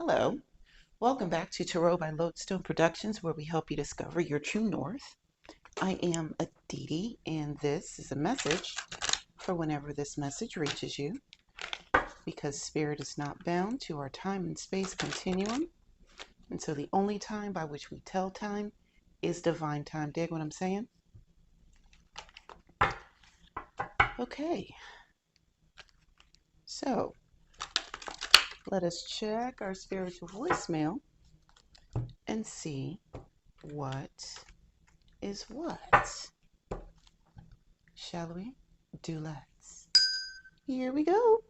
Hello, welcome back to Tarot by Lodestone Productions, where we help you discover your true north. I am Aditi, and this is a message for whenever this message reaches you, because Spirit is not bound to our time and space continuum, and so the only time by which we tell time is divine time. Dig what I'm saying? Okay, so let us check our spiritual voicemail and see what is what. Shall we? Do let's. Here we go.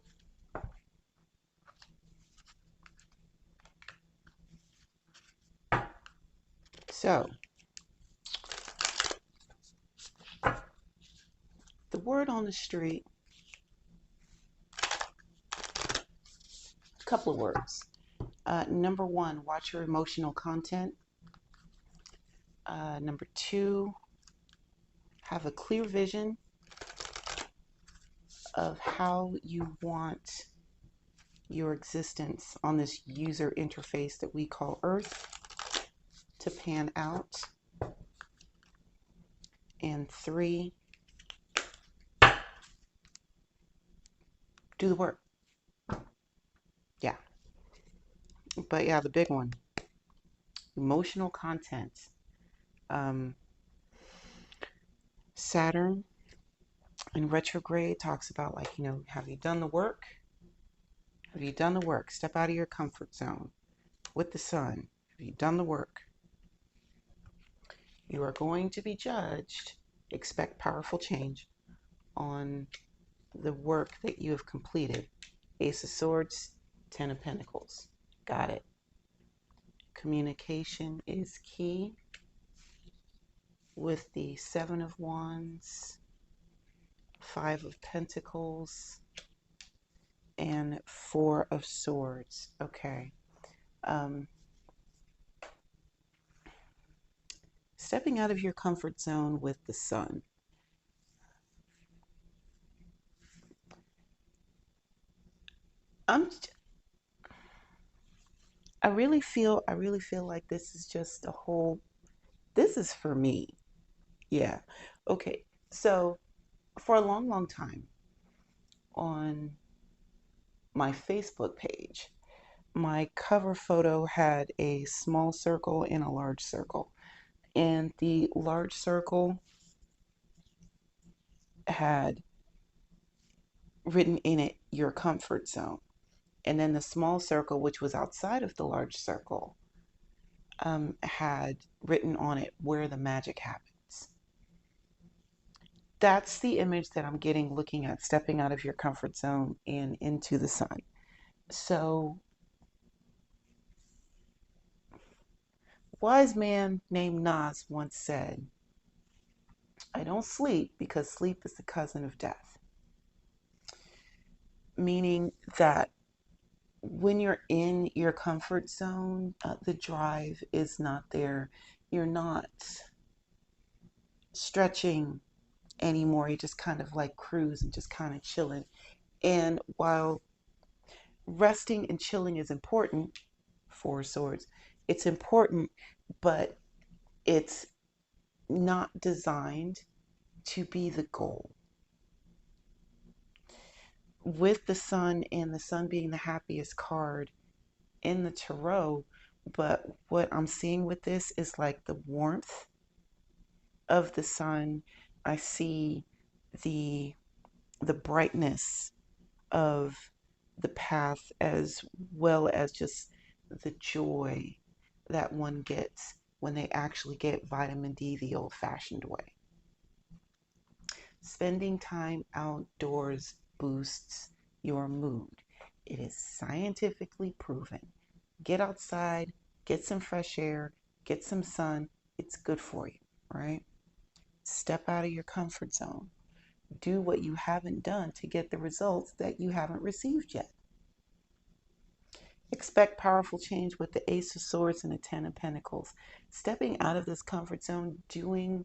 So, the word on the street, a couple of words. Number one, watch your emotional content. Number two, have a clear vision of how you want your existence on this user interface that we call Earth to pan out. And three, do the work. Yeah. But yeah, the big one, emotional content. Saturn in retrograde talks about, like, have you done the work? Have you done the work? Step out of your comfort zone. With the sun, have you done the work? You are going to be judged. Expect powerful change on the work that you have completed. Ace of Swords, Ten of Pentacles. Got it. Communication is key with the Seven of Wands, Five of Pentacles, and Four of Swords. Okay. Stepping out of your comfort zone with the sun. I really feel like this is just a whole, this is for me. Yeah. Okay. So for a long, long time on my Facebook page, my cover photo had a small circle and a large circle. And the large circle had written in it your comfort zone. And then the small circle, which was outside of the large circle, had written on it where the magic happens. That's the image that I'm getting looking at stepping out of your comfort zone and into the sun. So, wise man named Nas once said, I don't sleep because sleep is the cousin of death. Meaning that when you're in your comfort zone, the drive is not there. You're not stretching anymore. You're just kind of like cruising, just kind of chilling. And while resting and chilling is important, Four Swords, it's important, but it's not designed to be the goal. With the sun, and the sun being the happiest card in the tarot, but what I'm seeing with this is like the warmth of the sun. I see the brightness of the path, as well as just the joy that one gets when they actually get vitamin D the old fashioned way. Spending time outdoors boosts your mood. It is scientifically proven. Get outside, get some fresh air, get some sun. It's good for you, right? Step out of your comfort zone. Do what you haven't done to get the results that you haven't received yet. Expect powerful change with the Ace of Swords and the Ten of Pentacles. Stepping out of this comfort zone, doing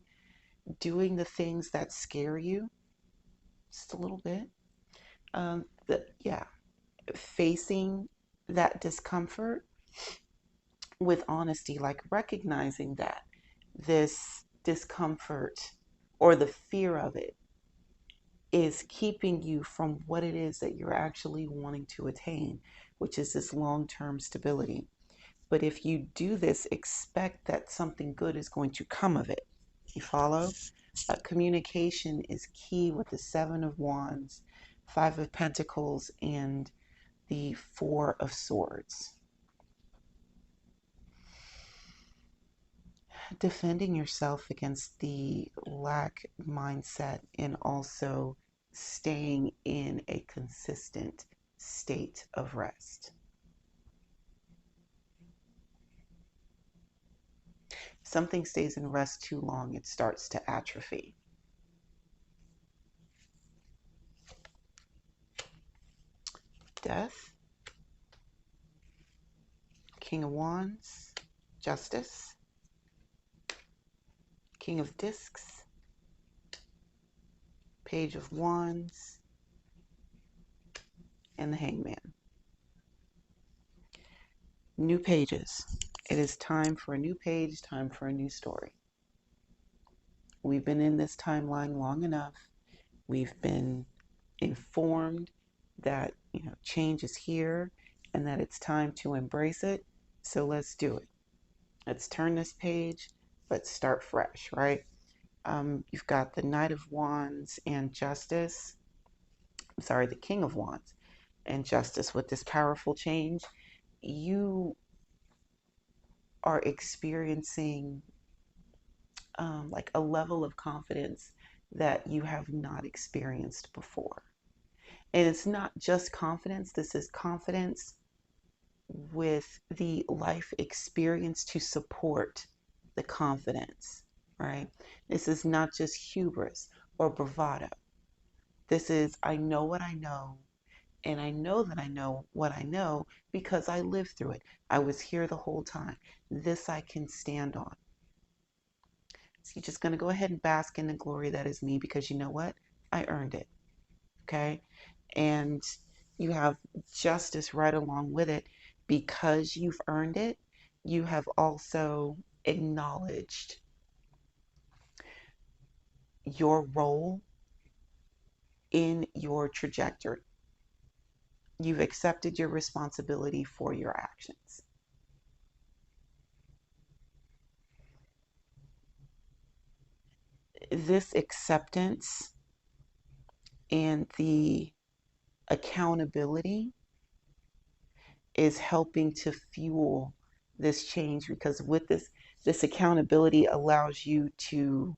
the things that scare you just a little bit. Yeah, facing that discomfort with honesty, like recognizing that this discomfort or the fear of it is keeping you from what it is that you're actually wanting to attain, which is this long term stability. But if you do this, expect that something good is going to come of it. You follow? Communication is key with the Seven of Wands, Five of Pentacles, and the Four of Swords. Defending yourself against the lack mindset and also staying in a consistent state of rest. If something stays in rest too long, it starts to atrophy. Death, King of Wands, Justice, King of Discs, Page of Wands, and the Hangman. New pages. It is time for a new page, time for a new story. We've been in this timeline long enough. We've been informed that, change is here and that it's time to embrace it. So let's do it. Let's turn this page. Let's start fresh, right? You've got the Knight of Wands and Justice. I'm sorry, the King of Wands and Justice. With this powerful change, you are experiencing like a level of confidence that you have not experienced before. And it's not just confidence, this is confidence with the life experience to support the confidence, right? This is not just hubris or bravado. This is, I know what I know, and I know that I know what I know because I lived through it. I was here the whole time. This I can stand on. So you're just going to go ahead and bask in the glory that is me because you know what? I earned it. Okay? And you have justice right along with it because you've earned it. You have also acknowledged your role in your trajectory. You've accepted your responsibility for your actions. This acceptance and the accountability is helping to fuel this change because with this accountability allows you to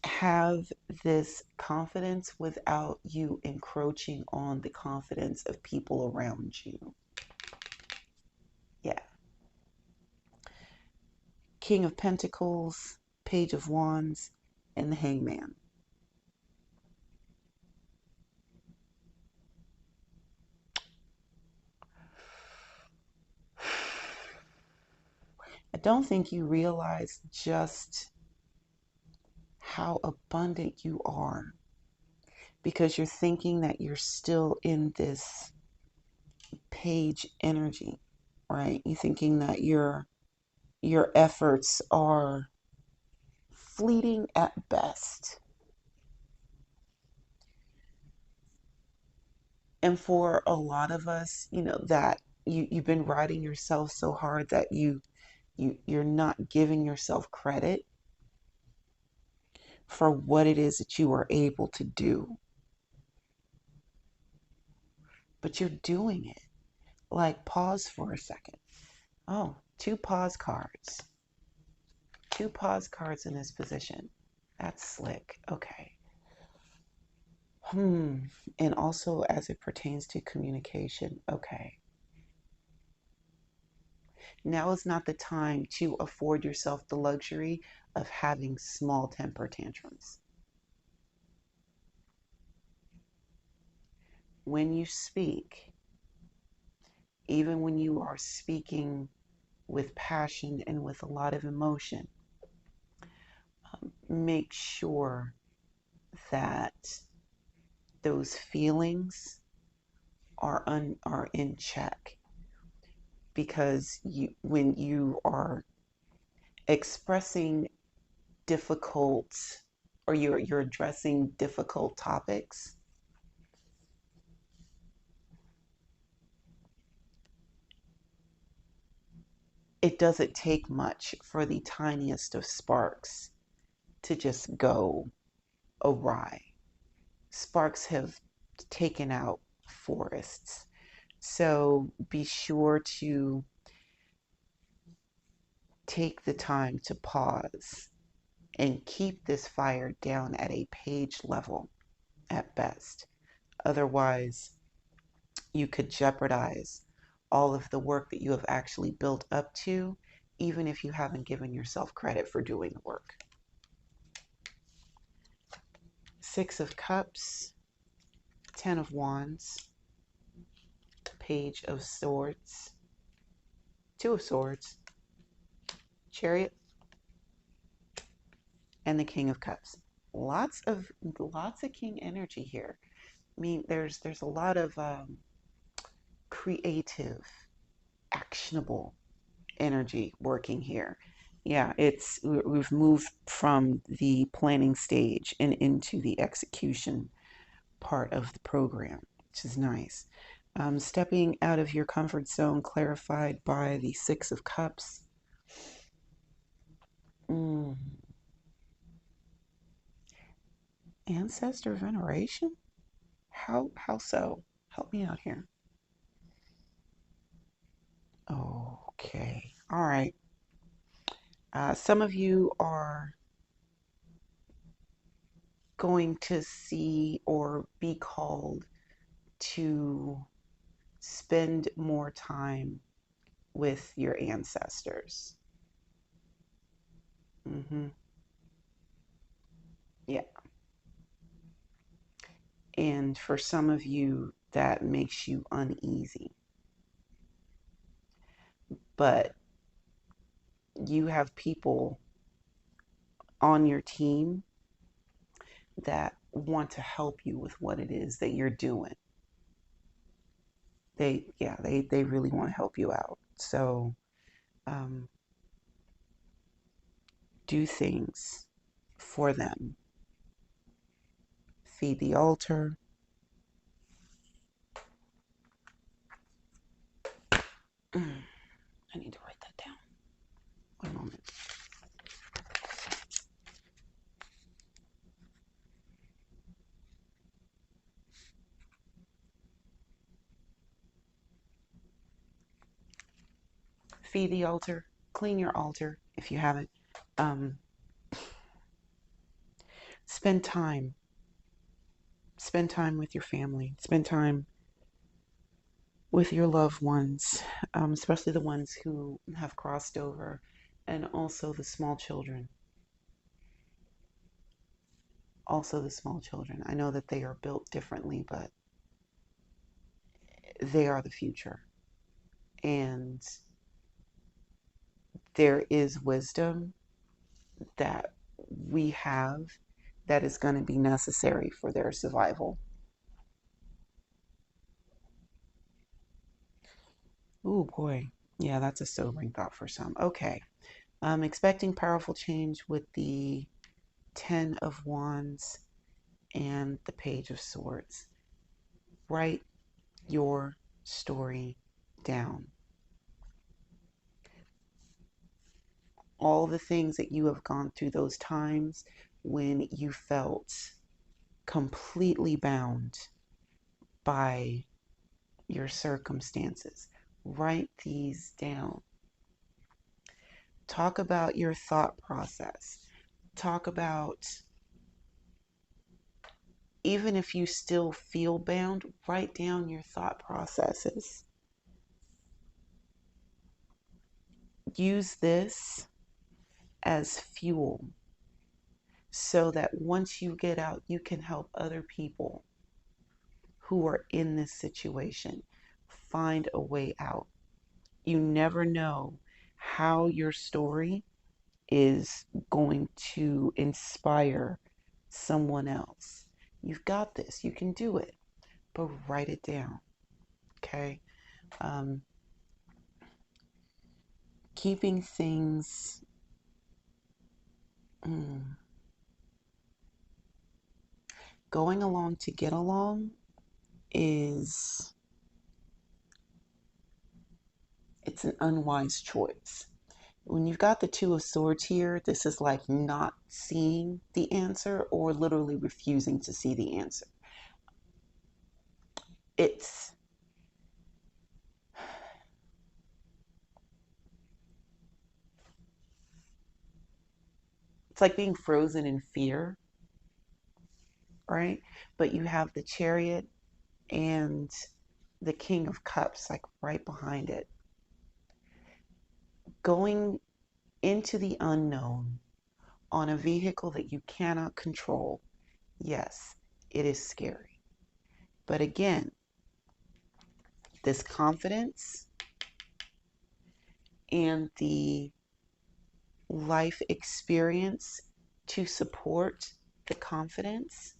have this confidence without you encroaching on the confidence of people around you. Yeah. King of Pentacles, Page of Wands, and the Hangman. I don't think you realize just how abundant you are because you're thinking that you're still in this page energy, right? You're thinking that your efforts are fleeting at best. And for a lot of us, that you've been writing yourself so hard that you're not giving yourself credit for what it is that you are able to do. But you're doing it. Like, pause for a second. Oh, two pause cards. Two pause cards in this position. That's slick. Okay. And also as it pertains to communication. Okay. Now is not the time to afford yourself the luxury of having small temper tantrums. When you speak, even when you are speaking with passion and with a lot of emotion, make sure that those feelings are in check. because when you are expressing difficult, or you're addressing difficult topics, it doesn't take much for the tiniest of sparks to just go awry. Sparks have taken out forests. So be sure to take the time to pause and keep this fire down at a page level at best. Otherwise, you could jeopardize all of the work that you have actually built up to, even if you haven't given yourself credit for doing the work. Six of Cups, Ten of Wands, Page of Swords, Two of Swords, Chariot, and the King of Cups. Lots of King energy here. I mean, there's a lot of creative, actionable energy working here. Yeah, we've moved from the planning stage and into the execution part of the program, which is nice. Stepping out of your comfort zone, clarified by the Six of Cups. Mm. Ancestor veneration? How so? Help me out here. Okay. All right. Some of you are going to see or be called to spend more time with your ancestors. Hmm. Yeah. And for some of you, that makes you uneasy. But you have people on your team that want to help you with what it is that you're doing. They really want to help you out. So um, do things for them. Feed the altar. I need to write that down. One moment. Feed the altar. Clean your altar if you haven't. Um, spend time. Spend time with your family. Spend time with your loved ones, especially the ones who have crossed over, and also the small children. Also, the small children. I know that they are built differently, but they are the future. And there is wisdom that we have that is going to be necessary for their survival. Oh boy. Yeah, that's a sobering thought for some. Okay. I'm expecting powerful change with the Ten of Wands and the Page of Swords. Write your story down. All the things that you have gone through, those times when you felt completely bound by your circumstances. Write these down. Talk about your thought process. Talk about, even if you still feel bound, write down your thought processes. Use this as fuel so that once you get out, you can help other people who are in this situation find a way out. You never know how your story is going to inspire someone else. You've got this, you can do it, but write it down. Okay. Um, keeping things going along to get along is it's an unwise choice. When you've got the Two of Swords here, this is like not seeing the answer or literally refusing to see the answer. It's like being frozen in fear, right? But you have the Chariot and the King of Cups like right behind it. Going into the unknown on a vehicle that you cannot control, yes, it is scary. But again, this confidence and the life experience to support the confidence,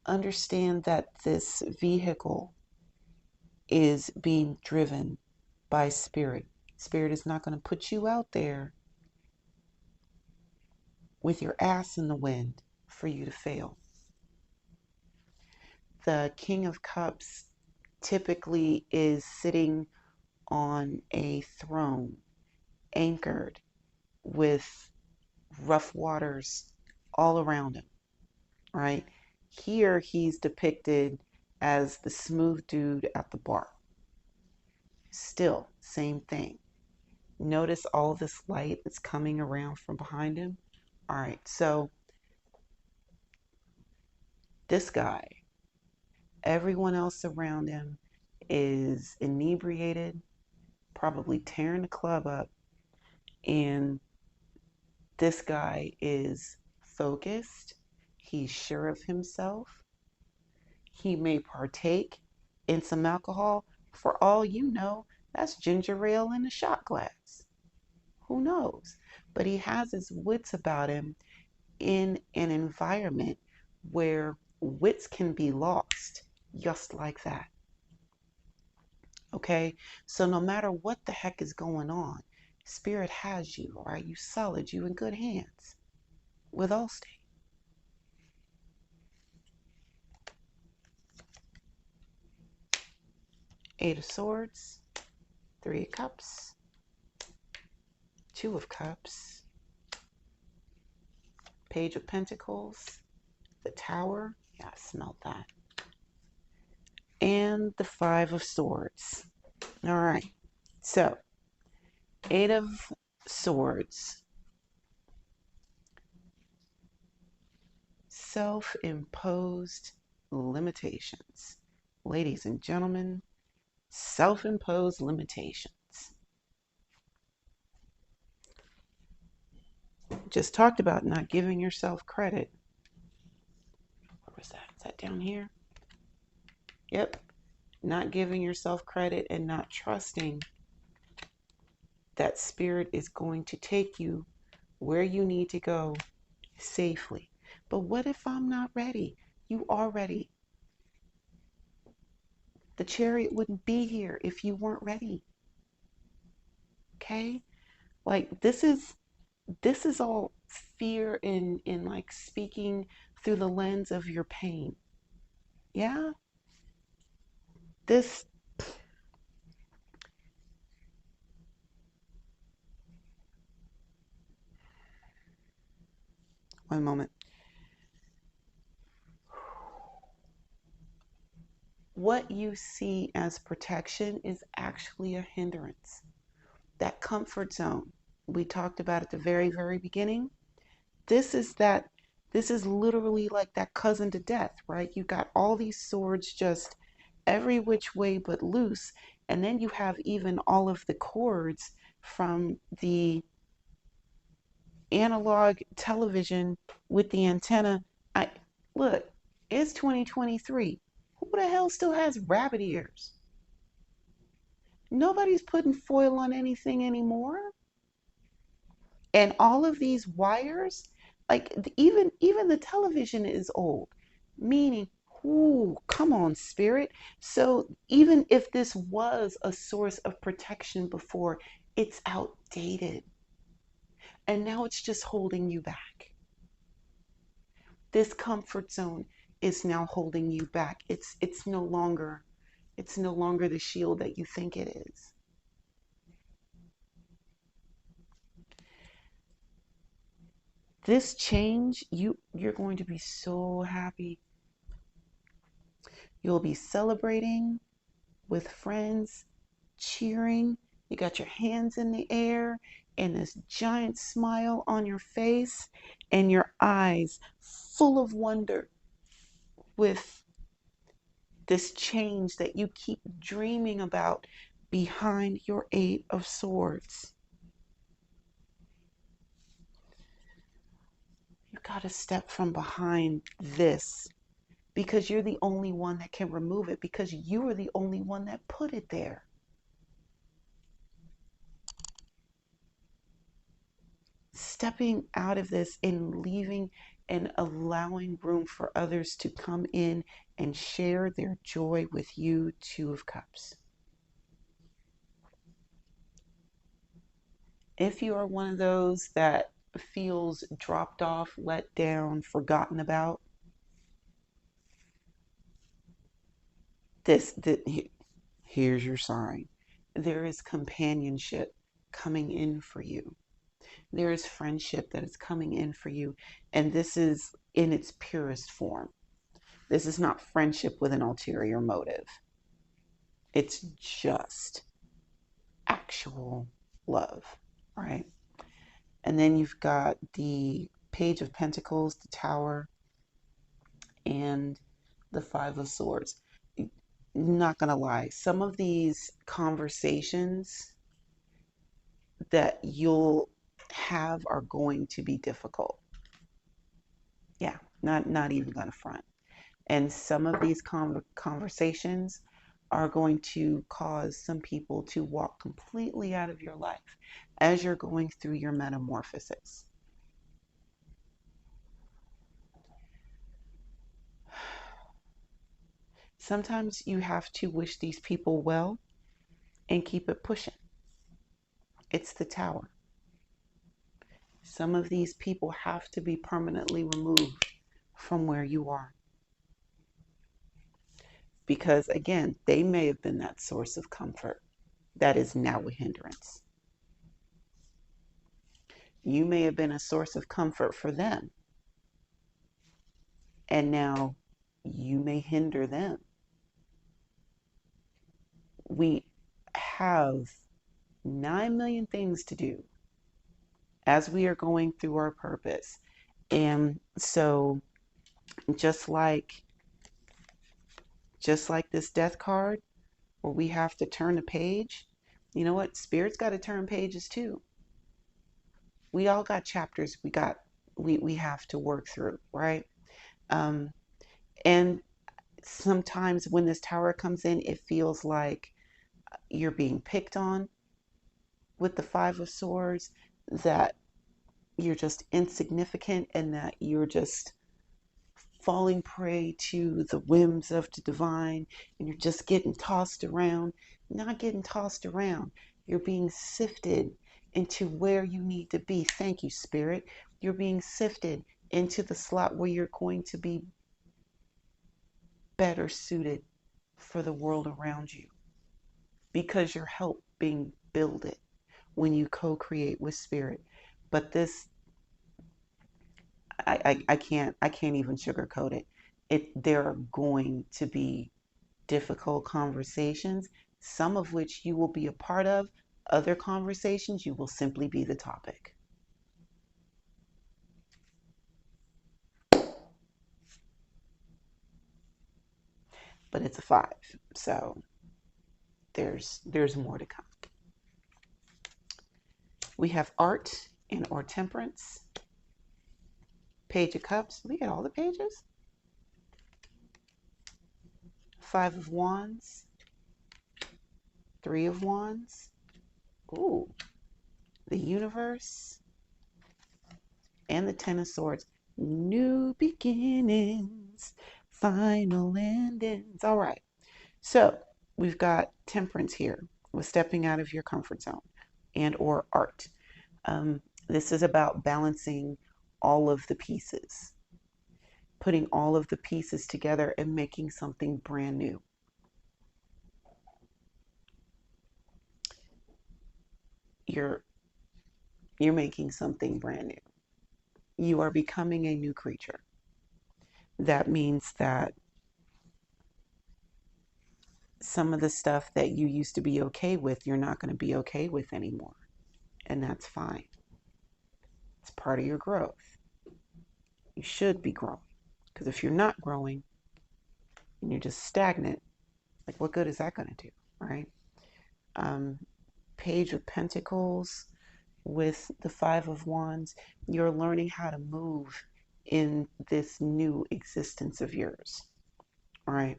understand that this vehicle is being driven by spirit. Spirit is not going to put you out there with your ass in the wind for you to fail. The King of Cups typically is sitting on a throne, anchored with rough waters all around him, right? Here he's depicted as the smooth dude at the bar. Still, same thing. Notice all this light that's coming around from behind him. All right, so this guy, everyone else around him is inebriated, probably tearing the club up, and this guy is focused. He's sure of himself. He may partake in some alcohol. For all you know, that's ginger ale in a shot glass. Who knows? But he has his wits about him in an environment where wits can be lost just like that. Okay? So no matter what the heck is going on, Spirit has you, all right? You solid, you in good hands with Allstate. Eight of Swords, Three of Cups, Two of Cups, Page of Pentacles, the Tower. Yeah, I smelled that. And the Five of Swords. All right. So, Eight of Swords. Self-imposed limitations. Ladies and gentlemen, self-imposed limitations. Just talked about not giving yourself credit. Where was that? Is that down here? Yep. Not giving yourself credit and not trusting that Spirit is going to take you where you need to go safely. But what if I'm not ready? You are ready. The Chariot wouldn't be here if you weren't ready. Okay? Like this is all fear in like speaking through the lens of your pain. Yeah? This one moment. What you see as protection is actually a hindrance. That comfort zone we talked about at the very, very beginning. This is that, this is literally like that cousin to death, right? You got all these swords just every which way but loose. And then you have even all of the cords from the analog television with the antenna. I look, it's 2023. Who the hell still has rabbit ears? Nobody's putting foil on anything anymore. And all of these wires, like even the television is old, meaning Ooh, come on, spirit. So even if this was a source of protection before, it's outdated. And now it's just holding you back. This comfort zone is now holding you back. It's no longer the shield that you think it is. This change, you're going to be so happy. You'll be celebrating with friends, cheering. You got your hands in the air and this giant smile on your face and your eyes full of wonder with this change that you keep dreaming about behind your Eight of Swords. You got to step from behind this because you're the only one that can remove it because you are the only one that put it there. Stepping out of this and leaving and allowing room for others to come in and share their joy with you, Two of Cups. If you are one of those that feels dropped off, let down, forgotten about, here's your sign. There is companionship coming in for you. There is friendship that is coming in for you. And this is in its purest form. This is not friendship with an ulterior motive. It's just actual love, right? And then you've got the Page of Pentacles, the Tower, and the Five of Swords. Not gonna lie, some of these conversations that you'll have are going to be difficult. Yeah, not even gonna front. And some of these conversations are going to cause some people to walk completely out of your life as you're going through your metamorphosis. Sometimes you have to wish these people well and keep it pushing. It's the Tower. Some of these people have to be permanently removed from where you are. Because again, they may have been that source of comfort that is now a hindrance. You may have been a source of comfort for them, and now you may hinder them. We have 9 million things to do as we are going through our purpose. And so just like this death card where we have to turn a page, you know what? Spirit's got to turn pages too. We all got chapters we have to work through, right? Um, and sometimes when this Tower comes in, it feels like you're being picked on with the Five of Swords, that you're just insignificant and that you're just falling prey to the whims of the divine and you're just getting tossed around. Not getting tossed around. You're being sifted into where you need to be. Thank you, Spirit. You're being sifted into the slot where you're going to be better suited for the world around you because you're helping build it when you co-create with Spirit. But this, I can't even sugarcoat it. There are going to be difficult conversations, some of which you will be a part of. Other conversations, you will simply be the topic. But it's a 5, so there's more to come. We have art and or temperance. Page of Cups. We get all the pages. 5 of Wands. 3 of Wands. Ooh. The Universe. And the Ten of Swords. New beginnings. final endings. All right. So we've got temperance here with stepping out of your comfort zone and or art. Um, this is about balancing all of the pieces, putting all of the pieces together and making something brand new. You're you're making something brand new. You are becoming a new creature. That means that some of the stuff that you used to be okay with, you're not going to be okay with anymore. And that's fine. It's part of your growth. You should be growing. Because if you're not growing and you're just stagnant, like what good is that going to do, right? Um, Page of Pentacles with the Five of Wands, you're learning how to move in this new existence of yours, all right?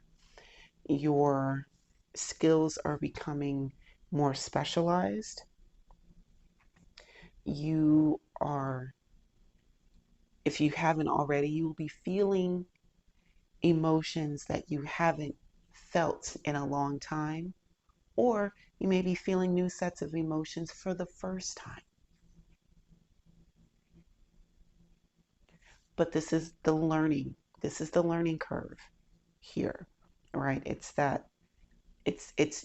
Your skills are becoming more specialized. You are, if you haven't already, you will be feeling emotions that you haven't felt in a long time, or you may be feeling new sets of emotions for the first time. But this is the learning. This is the learning curve here, right? It's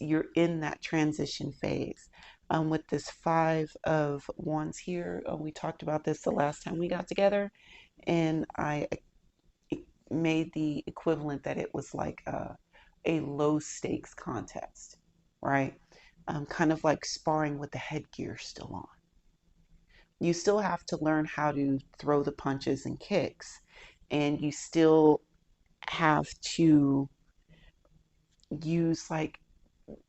you're in that transition phase. With this Five of Wands here, we talked about this the last time we got together, and I made the equivalent that it was like a low stakes contest, right? Kind of like sparring with the headgear still on. You still have to learn how to throw the punches and kicks, and you still have to use like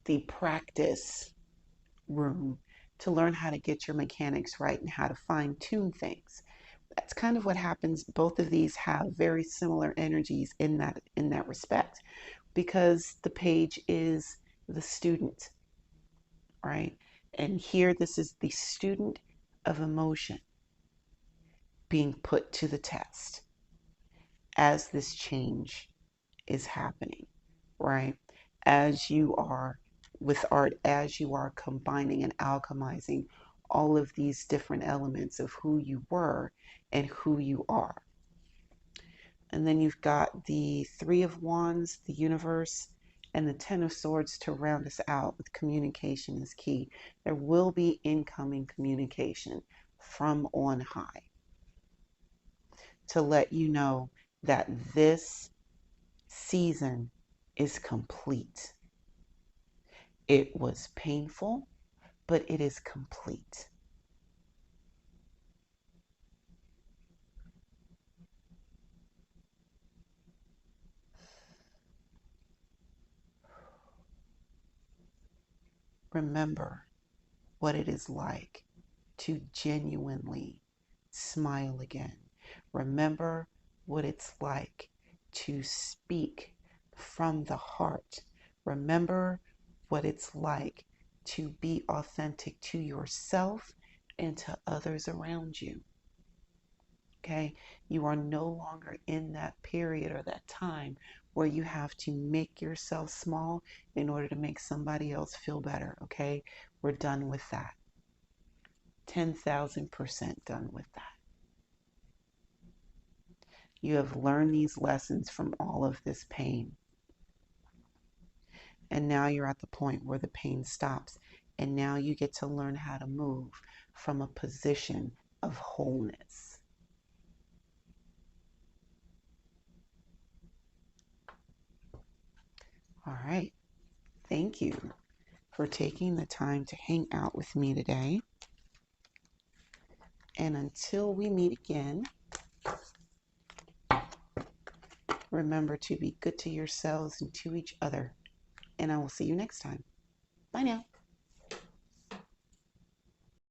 the practice room to learn how to get your mechanics right and how to fine tune things. That's kind of what happens. Both of these have very similar energies in that respect, because the page is the student, right? And here this is the student of emotion being put to the test as this change is happening, right? As you are with art, as you are combining and alchemizing all of these different elements of who you were and who you are. And then you've got the Three of Wands, the universe, and the Ten of Swords to round us out with communication is key. There will be incoming communication from on high to let you know that this season is complete. It was painful, but it is complete. Remember what it is like to genuinely smile again. Remember what it's like to speak from the heart. Remember what it's like to be authentic to yourself and to others around you. Okay? You are no longer in that period or that time where you have to make yourself small in order to make somebody else feel better. Okay? We're done with that. 10,000% done with that. You have learned these lessons from all of this pain. And now you're at the point where the pain stops. And now you get to learn how to move from a position of wholeness. All right. Thank you for taking the time to hang out with me today. And until we meet again, remember to be good to yourselves and to each other. And I will see you next time. Bye now.